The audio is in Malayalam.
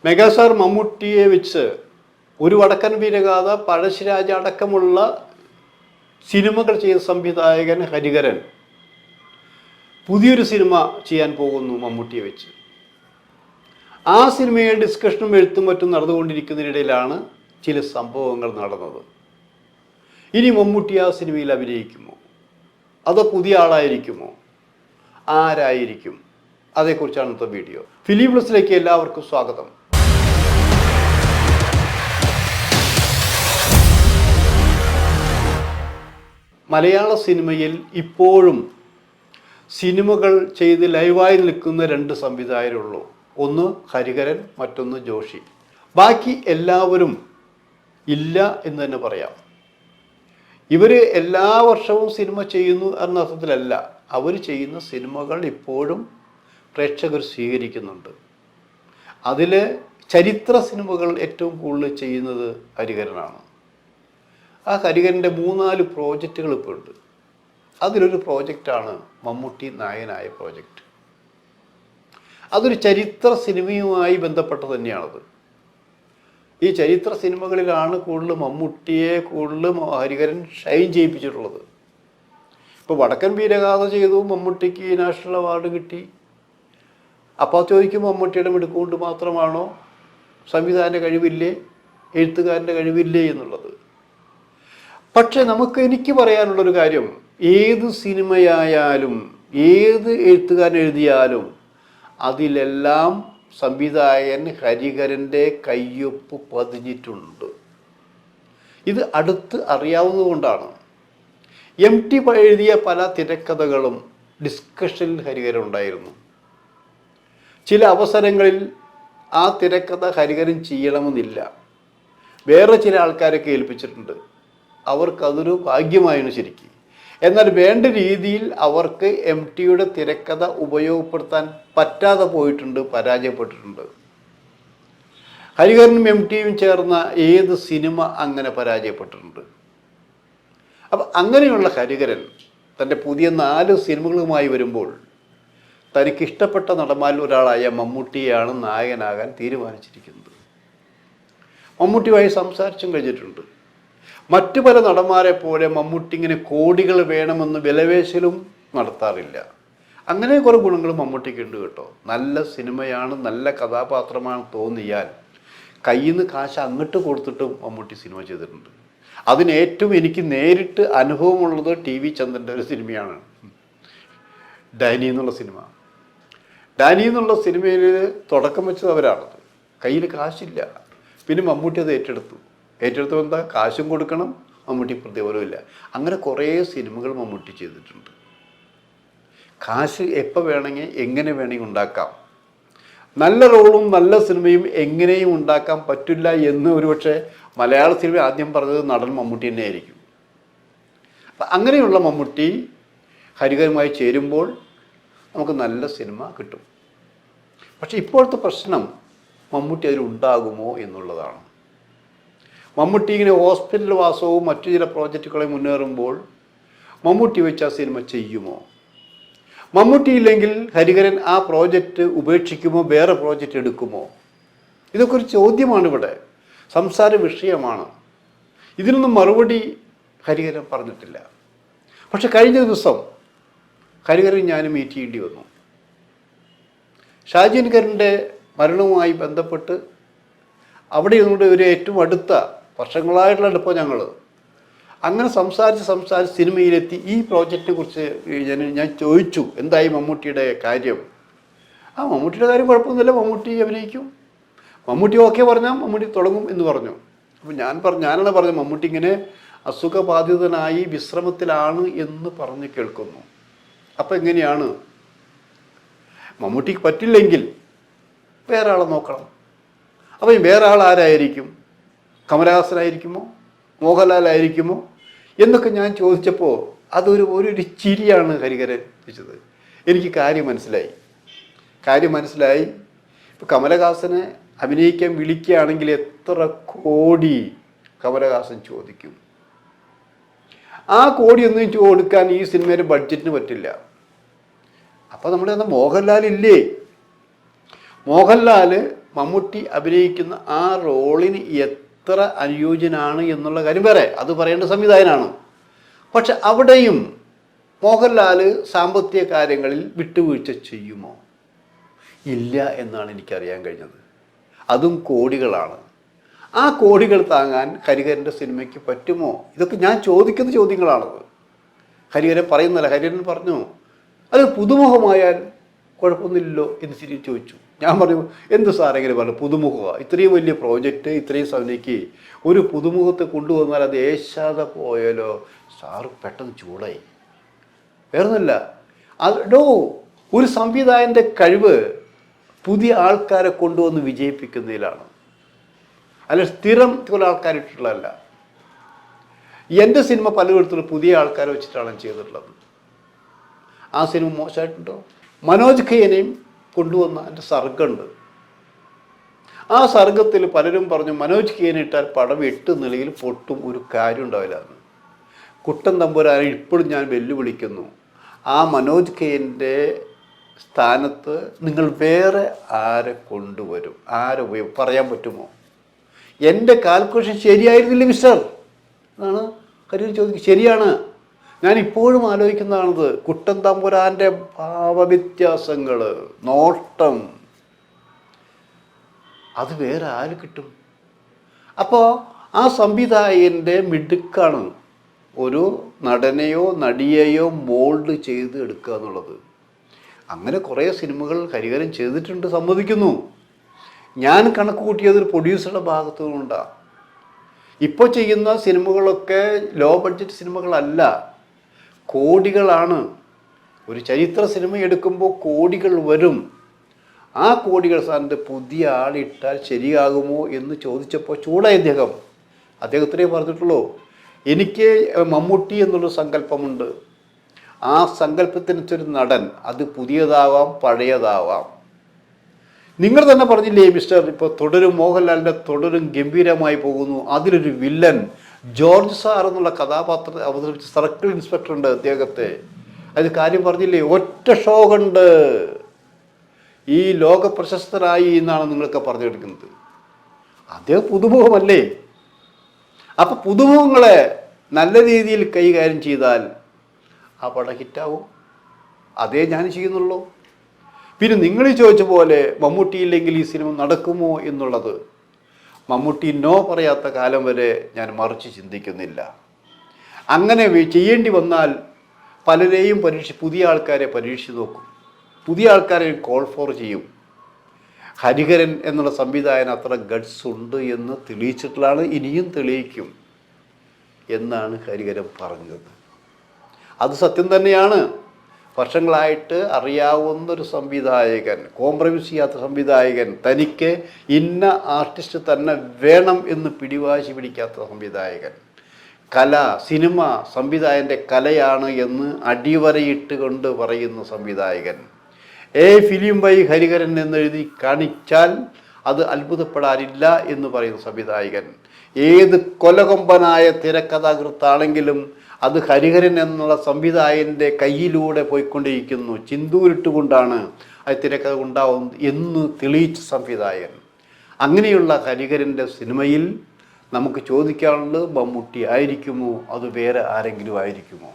മെഗാസ്റ്റാർ മമ്മൂട്ടിയെ വെച്ച് ഒരു വടക്കൻ വീരഗാഥ, പഴശ്ശിരാജ അടക്കമുള്ള സിനിമകൾ ചെയ്ത സംവിധായകൻ ഹരിഹരൻ പുതിയൊരു സിനിമ ചെയ്യാൻ പോകുന്നു മമ്മൂട്ടിയെ വെച്ച്. ആ സിനിമയുടെ ഡിസ്കഷനും എഴുത്തും മറ്റും നടന്നുകൊണ്ടിരിക്കുന്നതിനിടയിലാണ് ചില സംഭവങ്ങൾ നടന്നത്. ഇനി മമ്മൂട്ടി ആ സിനിമയിൽ അഭിനയിക്കുമോ, അതോ പുതിയ ആളായിരിക്കുമോ, ആരായിരിക്കും? അതേക്കുറിച്ചാണ് ഇന്നത്തെ വീഡിയോ. ഫിലിം പ്ലസിലേക്ക് എല്ലാവർക്കും സ്വാഗതം. മലയാള സിനിമയിൽ ഇപ്പോഴും സിനിമകൾ ചെയ്ത് ലൈവായി നിൽക്കുന്ന രണ്ട് സംവിധായകരുള്ളൂ. ഒന്ന് ഹരിഹരൻ, മറ്റൊന്ന് ജോഷി. ബാക്കി എല്ലാവരും ഇല്ല എന്ന് തന്നെ പറയാം. ഇവർ എല്ലാ വർഷവും സിനിമ ചെയ്യുന്നു എന്ന അർത്ഥത്തിലല്ല, അവർ ചെയ്യുന്ന സിനിമകൾ ഇപ്പോഴും പ്രേക്ഷകർ സ്വീകരിക്കുന്നുണ്ട്. അതിൽ ചരിത്ര സിനിമകൾ ഏറ്റവും കൂടുതൽ ചെയ്യുന്നത് ഹരിഹരനാണ്. ആ ഹരിഹരൻ്റെ 3-4 പ്രോജക്റ്റുകൾ ഇപ്പോൾ ഉണ്ട്. അതിലൊരു പ്രോജക്റ്റാണ് മമ്മൂട്ടി നായകനായ പ്രോജക്റ്റ്. അതൊരു ചരിത്ര സിനിമയുമായി ബന്ധപ്പെട്ട് തന്നെയാണത്. ഈ ചരിത്ര സിനിമകളിലാണ് കൂടുതൽ മമ്മൂട്ടിയെ ഹരിഹരൻ ഷൈൻ ചെയ്യിപ്പിച്ചിട്ടുള്ളത്. ഇപ്പോൾ വടക്കൻ വീരഗാഥ ചെയ്തു, മമ്മൂട്ടിക്ക് നാഷണൽ അവാർഡ് കിട്ടി. അപ്പോൾ ചോദിക്കും, മമ്മൂട്ടിയുടെ മിടുക്കുകൊണ്ട് മാത്രമാണോ, സംവിധാന കഴിവില്ലേ, എഴുത്തുകാരൻ്റെ കഴിവില്ലേ എന്നുള്ളത്. പക്ഷെ എനിക്ക് പറയാനുള്ളൊരു കാര്യം, ഏത് സിനിമയായാലും ഏത് എഴുത്തുകാരൻ എഴുതിയാലും അതിലെല്ലാം സംവിധായകൻ ഹരിഹരൻ്റെ കയ്യൊപ്പ് പതിഞ്ഞിട്ടുണ്ട്. ഇത് അടുത്ത് അറിയാവുന്നതുകൊണ്ടാണ്. MT എഴുതിയ പല തിരക്കഥകളും ഡിസ്കഷനിൽ ഹരിഹരൻ ഉണ്ടായിരുന്നു. ചില അവസരങ്ങളിൽ ആ തിരക്കഥ ഹരിഹരൻ ചെയ്യണമെന്നില്ല, വേറെ ചില ആൾക്കാരൊക്കെ ഏൽപ്പിച്ചിട്ടുണ്ട്. അവർക്കതൊരു ഭാഗ്യമായിരുന്നു ശരിക്കും. എന്നാൽ വേണ്ട രീതിയിൽ അവർക്ക് MTയുടെ തിരക്കഥ ഉപയോഗപ്പെടുത്താൻ പറ്റാതെ പോയിട്ടുണ്ട്, പരാജയപ്പെട്ടിട്ടുണ്ട്. ഹരിഹരനും MTയും ചേർന്ന ഏത് സിനിമ അങ്ങനെ പരാജയപ്പെട്ടിട്ടുണ്ട്? അപ്പം അങ്ങനെയുള്ള ഹരിഹരൻ തൻ്റെ പുതിയ 4 സിനിമകളുമായി വരുമ്പോൾ തനിക്കിഷ്ടപ്പെട്ട നടന്മാരിൽ ഒരാളായ മമ്മൂട്ടിയാണ് നായകനാകാൻ തീരുമാനിച്ചിരിക്കുന്നത്. മമ്മൂട്ടിയുമായി സംസാരിച്ചും കഴിഞ്ഞിട്ടുണ്ട്. മറ്റു പല നടന്മാരെ പോലെ മമ്മൂട്ടി ഇങ്ങനെ കോടികൾ വേണമെന്ന് വിലപേശലും നടത്താറില്ല. അങ്ങനെ കുറേ ഗുണങ്ങൾ മമ്മൂട്ടിക്ക് ഉണ്ട് കേട്ടോ. നല്ല സിനിമയാണ്, നല്ല കഥാപാത്രമാണ് തോന്നിയാൽ കയ്യിൽ നിന്ന് കാശ് അങ്ങോട്ട് കൊടുത്തിട്ടും മമ്മൂട്ടി സിനിമ ചെയ്തിട്ടുണ്ട്. അതിനേറ്റവും എനിക്ക് നേരിട്ട് അനുഭവമുള്ളത് TV ചന്ദ്രൻ്റെ ഒരു സിനിമയാണ്, ഡാനി എന്നുള്ള സിനിമ. ഡാനി എന്നുള്ള സിനിമയിൽ തുടക്കം വെച്ചത് അവരാണത്. കയ്യിൽ കാശില്ല, പിന്നെ മമ്മൂട്ടി അത് ഏറ്റെടുത്തു എന്താ, കാശും കൊടുക്കണം, മമ്മൂട്ടി പ്രതിഫലമില്ല. അങ്ങനെ കുറേ സിനിമകൾ മമ്മൂട്ടി ചെയ്തിട്ടുണ്ട്. കാശ് എപ്പോൾ വേണമെങ്കിൽ എങ്ങനെ വേണമെങ്കിൽ ഉണ്ടാക്കാം. നല്ല റോളും നല്ല സിനിമയും എങ്ങനെയും ഉണ്ടാക്കാൻ പറ്റില്ല എന്ന് ഒരുപക്ഷെ മലയാള സിനിമ ആദ്യം പറഞ്ഞത് നടൻ മമ്മൂട്ടി തന്നെ ആയിരിക്കും. അപ്പം അങ്ങനെയുള്ള മമ്മൂട്ടി ഹരിഹരനുമായി ചേരുമ്പോൾ നമുക്ക് നല്ല സിനിമ കിട്ടും. പക്ഷെ ഇപ്പോഴത്തെ പ്രശ്നം മമ്മൂട്ടി അതിലുണ്ടാകുമോ എന്നുള്ളതാണ്. മമ്മൂട്ടി ഇങ്ങനെ ഹോസ്പിറ്റൽ വാസവും മറ്റു ചില പ്രോജക്റ്റുകളെ മുന്നേറുമ്പോൾ മമ്മൂട്ടി വെച്ച് ആ സിനിമ ചെയ്യുമോ? മമ്മൂട്ടി ഇല്ലെങ്കിൽ ഹരിഹരൻ ആ പ്രോജക്റ്റ് ഉപേക്ഷിക്കുമോ, വേറെ പ്രോജക്റ്റ് എടുക്കുമോ? ഇതൊക്കെ ഒരു ചോദ്യമാണ്, ഇവിടെ സംസാര വിഷയമാണ്. ഇതിനൊന്നും മറുപടി ഹരിഹരൻ പറഞ്ഞിട്ടില്ല. പക്ഷെ കഴിഞ്ഞ ദിവസം ഹരിഹരൻ ഞാനും മീറ്റ് ചെയ്യേണ്ടി വന്നു. ഷാജി ഹരിഹരൻ്റെ മരണവുമായി ബന്ധപ്പെട്ട് അവിടെ ഇരുന്നുകൊണ്ട് ഒരു ഏറ്റവും അടുത്ത വർഷങ്ങളായിട്ടുള്ള അടുപ്പം ഞങ്ങൾ അങ്ങനെ സംസാരിച്ച് സിനിമയിലെത്തി. ഈ പ്രോജക്റ്റിനെ കുറിച്ച് ഞാൻ ചോദിച്ചു, എന്തായി മമ്മൂട്ടിയുടെ കാര്യം? മമ്മൂട്ടിയുടെ കാര്യം കുഴപ്പമൊന്നുമില്ല, മമ്മൂട്ടി അഭിനയിക്കും, മമ്മൂട്ടി ഓക്കെ പറഞ്ഞാൽ മമ്മൂട്ടി തുടങ്ങും എന്ന് പറഞ്ഞു. അപ്പോൾ ഞാനാണ് പറഞ്ഞത്, മമ്മൂട്ടി ഇങ്ങനെ അസുഖബാധിതനായി വിശ്രമത്തിലാണ് എന്ന് പറഞ്ഞ് കേൾക്കുന്നു. അപ്പോൾ എങ്ങനെയാണ്? മമ്മൂട്ടിക്ക് പറ്റില്ലെങ്കിൽ വേറെ ആളെ നോക്കണം. അപ്പം വേറെ ആൾ ആരായിരിക്കും? കമലഹാസനായിരിക്കുമോ, മോഹൻലാലായിരിക്കുമോ എന്നൊക്കെ ഞാൻ ചോദിച്ചപ്പോൾ ഒരു ചിരിയാണ് ഹരിഹരൻ ചോദിച്ചത്. എനിക്ക് കാര്യം മനസ്സിലായി. ഇപ്പോൾ കമലഹാസനെ അഭിനയിക്കാൻ വിളിക്കുകയാണെങ്കിൽ എത്ര കോടി കമലഹാസൻ ചോദിക്കും? ആ കോടിയൊന്നും കൊടുക്കാൻ ഈ സിനിമയുടെ ബഡ്ജറ്റിന് പറ്റില്ല. അപ്പോൾ നമ്മുടെ മോഹൻലാൽ ഇല്ലേ? മോഹൻലാൽ മമ്മൂട്ടി അഭിനയിക്കുന്ന ആ റോളിന് എത്ര അനുയോജ്യനാണ് എന്നുള്ള കാര്യം വേറെ, അത് പറയേണ്ട സംവിധായകനാണ്. പക്ഷെ അവിടെയും മോഹൻലാൽ സാമ്പത്തിക കാര്യങ്ങളിൽ വിട്ടുവീഴ്ച ചെയ്യുമോ? ഇല്ല എന്നാണ് എനിക്കറിയാൻ കഴിഞ്ഞത്. അതും കോടികളാണ്. ആ കോടികൾ താങ്ങാൻ ഹരിഹരൻ്റെ സിനിമയ്ക്ക് പറ്റുമോ? ഇതൊക്കെ ഞാൻ ചോദിക്കുന്ന ചോദ്യങ്ങളാണത്. ഹരിഹരൻ പറയുന്നല്ല, ഹരിഹരൻ പറഞ്ഞു അത് പുതുമുഖമായാൽ കുഴപ്പമൊന്നുമില്ലല്ലോ എന്ന് ശരി ചോദിച്ചു. ഞാൻ പറഞ്ഞു എന്ത് സാറെങ്കിലും പറഞ്ഞു പുതുമുഖമാണ്, ഇത്രയും വലിയ പ്രോജക്റ്റ് ഇത്രയും സമയത്തേക്ക് ഒരു പുതുമുഖത്തെ കൊണ്ടുവന്നാൽ അത് ഏശാതെ പോയാലോ? സാറ് പെട്ടെന്ന് ചൂടായി. വേറൊന്നുമില്ല, അതോ ഒരു സംവിധായകൻ്റെ കഴിവ് പുതിയ ആൾക്കാരെ കൊണ്ടുവന്ന് വിജയിപ്പിക്കുന്നതിലാണ്, അല്ല സ്ഥിരം ചില ആൾക്കാരിട്ടുള്ളതല്ല. എൻ്റെ സിനിമ പലവിധത്തിലും പുതിയ ആൾക്കാരെ വെച്ചിട്ടാണ് ചെയ്തിട്ടുള്ളത്. ആ സിനിമ മോശമായിട്ടുണ്ടോ? മനോജ് ഖയ്യനെയും കൊണ്ടുവന്ന എൻ്റെ സർഗമുണ്ട്. ആ സർഗത്തിൽ പലരും പറഞ്ഞു മനോജ് ഖയ്യനെ ഇട്ടാൽ പടം 8 നിലയിൽ പൊട്ടും, ഒരു കാര്യം ഉണ്ടാവില്ല എന്ന്. കുട്ടൻ തമ്പുരാനെ ഇപ്പോഴും ഞാൻ വെല്ലുവിളിക്കുന്നു, ആ മനോജ് ഖയ്യൻ്റെ സ്ഥാനത്ത് നിങ്ങൾ വേറെ ആരെ കൊണ്ടുവരും? ആരെ പറയാൻ പറ്റുമോ? എൻ്റെ കാൽക്കുലേഷൻ ശരിയായിരുന്നില്ല മിസ്റ്റർ എന്നാണ് ഹരിഹരൻ ചോദിക്കുന്നത്. ശരിയാണ്, ഞാൻ ഇപ്പോഴും ആലോചിക്കുന്നതാണത്. കുട്ടൻ തമ്പുരാൻ്റെ ഭാവവ്യത്യാസങ്ങൾ, നോട്ടം, അത് വേറെ ആര് കിട്ടും? അപ്പോൾ ആ സംവിധായകൻ്റെ മിടുക്കാണ് ഒരു നടനെയോ നടിയെയോ മോൾഡ് ചെയ്ത് എടുക്കുക എന്നുള്ളത്. അങ്ങനെ കുറേ സിനിമകൾ ഹരിഹരൻ ചെയ്തിട്ടുണ്ട്, സമ്മതിക്കുന്നു. ഞാൻ കണക്ക് കൂട്ടിയത് ഒരു പ്രൊഡ്യൂസറുടെ ഭാഗത്തു നിന്നുകൊണ്ടാണ്. ഇപ്പോൾ ചെയ്യുന്ന സിനിമകളൊക്കെ ലോ ബഡ്ജറ്റ് സിനിമകളല്ല, കോടികളാണ്. ഒരു ചരിത്ര സിനിമ എടുക്കുമ്പോൾ കോടികൾ വരും. ആ കോടികൾ സ്ഥാനത്ത് പുതിയ ആളിട്ടാൽ ശരിയാകുമോ എന്ന് ചോദിച്ചപ്പോൾ ചൂടായി അദ്ദേഹത്തിനേ പറഞ്ഞിട്ടുള്ളൂ. എനിക്ക് മമ്മൂട്ടി എന്നുള്ളൊരു സങ്കല്പമുണ്ട്. ആ സങ്കല്പത്തിനൊരു നടൻ, അത് പുതിയതാവാം പഴയതാവാം. നിങ്ങൾ തന്നെ പറഞ്ഞില്ലേ മിസ്റ്റർ, ഇപ്പോൾ തുടരും മോഹൻലാലിൻ്റെ തുടരും ഗംഭീരമായി പോകുന്നു. അതിലൊരു വില്ലൻ ജോർജ് സാർ എന്നുള്ള കഥാപാത്രത്തെ അവതരിപ്പിച്ച സർക്കിൾ ഇൻസ്പെക്ടർ ഉണ്ട് അദ്ദേഹത്തെ. അത് കാര്യം പറഞ്ഞില്ലേ, ഒറ്റ ഷോ കണ്ട് ഈ ലോക പ്രശസ്തരായി എന്നാണ് നിങ്ങളൊക്കെ പറഞ്ഞെടുക്കുന്നത്. അദ്ദേഹം പുതുമുഖമല്ലേ? അപ്പം പുതുമുഖങ്ങളെ നല്ല രീതിയിൽ കൈകാര്യം ചെയ്താൽ ആ പടം ഹിറ്റാവും. അതേ ഞാൻ ചെയ്യുന്നുള്ളൂ. പിന്നെ നിങ്ങൾ ചോദിച്ച പോലെ മമ്മൂട്ടി ഇല്ലെങ്കിൽ ഈ സിനിമ നടക്കുമോ എന്നുള്ളത്, മമ്മൂട്ടി നോ പറയാത്ത കാലം വരെ ഞാൻ മറിച്ച് ചിന്തിക്കുന്നില്ല. അങ്ങനെ ചെയ്യേണ്ടി വന്നാൽ പലരെയും പുതിയ ആൾക്കാരെ പരീക്ഷിച്ച് നോക്കും, പുതിയ ആൾക്കാരെ കോൾ ഫോർ ചെയ്യും. ഹരിഹരൻ എന്നുള്ള സംവിധായകൻ അത്ര ഗഡ്സ് ഉണ്ട് എന്ന് തെളിയിച്ചിട്ടുള്ളതാണ്, ഇനിയും തെളിയിക്കും എന്നാണ് ഹരിഹരൻ പറഞ്ഞത്. അത് സത്യം തന്നെയാണ്. വർഷങ്ങളായിട്ട് അറിയാവുന്നൊരു സംവിധായകൻ, കോംപ്രമൈസ് ചെയ്യാത്ത സംവിധായകൻ, തനിക്ക് ഇന്ന ആർട്ടിസ്റ്റ് തന്നെ വേണം എന്ന് പിടിവാശി പിടിക്കാത്ത സംവിധായകൻ, കല സിനിമ സംവിധായകൻ്റെ കലയാണ് എന്ന് അടിവരയിട്ട് കൊണ്ട് പറയുന്ന സംവിധായകൻ, ഫിലിം ബൈ ഹരിഹരൻ എന്നെഴുതി കാണിച്ചാൽ അത് അത്ഭുതപ്പെടാനില്ല എന്ന് പറയുന്ന സംവിധായകൻ, ഏത് കൊലകൊമ്പനായ തിരക്കഥാകൃത്താണെങ്കിലും അത് ഹരിഹരൻ എന്നുള്ള സംവിധായകൻ്റെ കയ്യിലൂടെ പോയിക്കൊണ്ടിരിക്കുന്നു, ചിന്തൂരിട്ടുകൊണ്ടാണ് അത് തിരക്കഥ ഉണ്ടാവുന്നത് എന്ന് തെളിയിച്ച സംവിധായകൻ. അങ്ങനെയുള്ള ഹരിഹരൻ്റെ സിനിമയിൽ നമുക്ക് ചോദിക്കാനുള്ളത് മമ്മൂട്ടി ആയിരിക്കുമോ, അത് വേറെ ആരെങ്കിലും ആയിരിക്കുമോ?